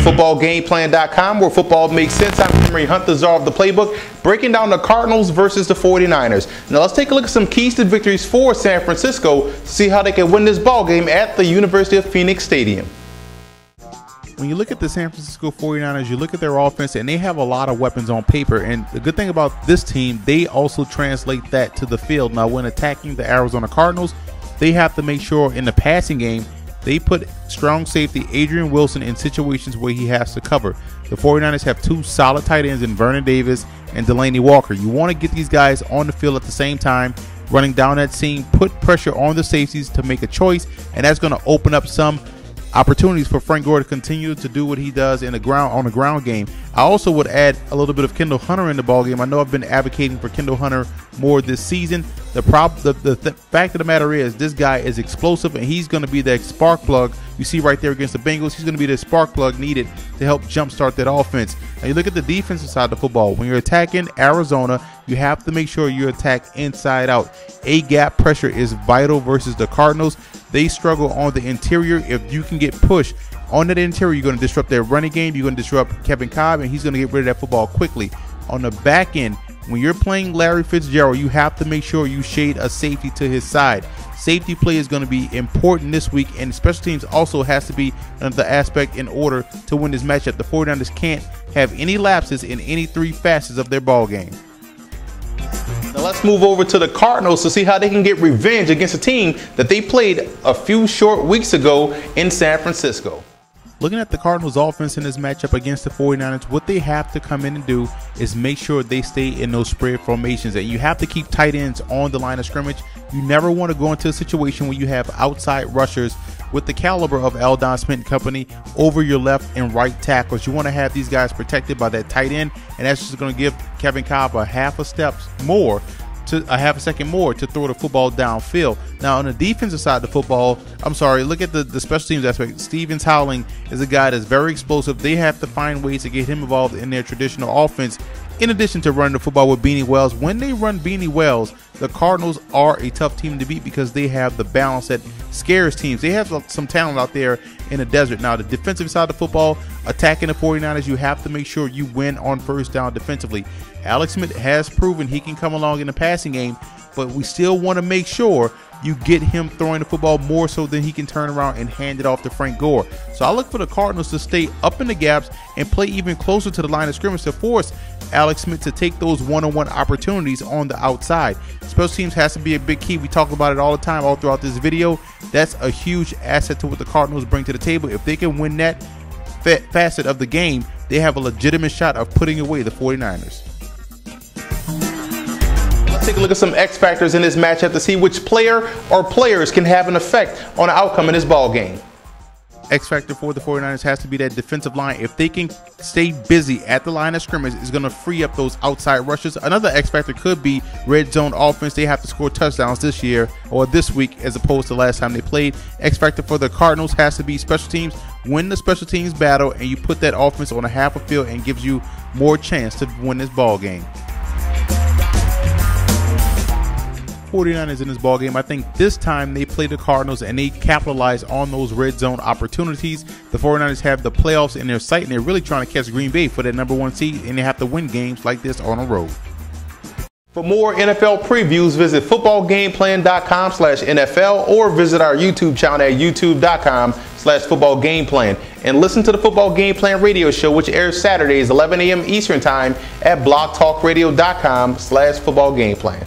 footballgameplan.com, where football makes sense. I'm Henry Hunt, the czar of the playbook, breaking down the Cardinals versus the 49ers. Now let's take a look at some keys to victories for San Francisco to see how they can win this ball game at the University of Phoenix Stadium. When you look at the San Francisco 49ers, you look at their offense, and they have a lot of weapons on paper. And the good thing about this team, they also translate that to the field. Now, when attacking the Arizona Cardinals, they have to make sure in the passing game, they put strong safety Adrian Wilson in situations where he has to cover. The 49ers have two solid tight ends in Vernon Davis and Delanie Walker. You want to get these guys on the field at the same time, running down that seam, put pressure on the safeties to make a choice, and that's going to open up some opportunities for Frank Gore to continue to do what he does in the ground on the ground game. I also would add a little bit of Kendall Hunter in the ball game. I know I've been advocating for Kendall Hunter more this season. The fact of the matter is, this guy is explosive, and he's going to be that spark plug you see right there against the Bengals. He's going to be the spark plug needed to help jumpstart that offense. Now you look at the defensive side of the football. When you're attacking Arizona, you have to make sure you attack inside out. A-gap pressure is vital versus the Cardinals. They struggle on the interior. If you can get pushed on that interior, you're going to disrupt their running game. You're going to disrupt Kevin Cobb, and he's going to get rid of that football quickly. On the back end, when you're playing Larry Fitzgerald, you have to make sure you shade a safety to his side. Safety play is going to be important this week, and special teams also has to be another aspect in order to win this matchup. The 49ers can't have any lapses in any three facets of their ball game. Now let's move over to the Cardinals to see how they can get revenge against a team that they played a few short weeks ago in San Francisco. Looking at the Cardinals offense in this matchup against the 49ers, what they have to come in and do is make sure they stay in those spread formations, and you have to keep tight ends on the line of scrimmage. You never want to go into a situation where you have outside rushers with the caliber of Aldon Smith and company over your left and right tackles. You want to have these guys protected by that tight end, and that's just going to give Kevin Cobb a half a second more to throw the football downfield. Now, on the defensive side of the football, look at the special teams aspect. Stevens Howling is a guy that's very explosive. They have to find ways to get him involved in their traditional offense, in addition to running the football with Beanie Wells. When they run Beanie Wells, the Cardinals are a tough team to beat because they have the balance that scares teams. They have some talent out there in the desert. Now, the defensive side of the football, attacking the 49ers, you have to make sure you win on first down defensively. Alex Smith has proven he can come along in the passing game, but we still want to make sure you get him throwing the football more so than he can turn around and hand it off to Frank Gore. So I look for the Cardinals to stay up in the gaps and play even closer to the line of scrimmage to force Alex Smith to take those one-on-one opportunities on the outside. Special teams has to be a big key. We talk about it all the time, all throughout this video. That's a huge asset to what the Cardinals bring to the table. If they can win that facet of the game, they have a legitimate shot of putting away the 49ers. Take a look at some X factors in this matchup to see which player or players can have an effect on the outcome in this ball game. X factor for the 49ers has to be that defensive line. If they can stay busy at the line of scrimmage, it's going to free up those outside rushes. Another X factor could be red zone offense. They have to score touchdowns this year or this week as opposed to last time they played. X factor for the Cardinals has to be special teams. Win the special teams battle, and you put that offense on a half a field and gives you more chance to win this ball game. 49ers in this ball game. I think this time they play the Cardinals and they capitalize on those red zone opportunities. The 49ers have the playoffs in their sight, and they're really trying to catch Green Bay for that #1 seed, and they have to win games like this on the road. For more NFL previews, visit footballgameplan.com/NFL or visit our YouTube channel at youtube.com/footballgameplan, and listen to the Football Game Plan radio show, which airs Saturdays 11 a.m. Eastern Time at blogtalkradio.com/footballgameplan.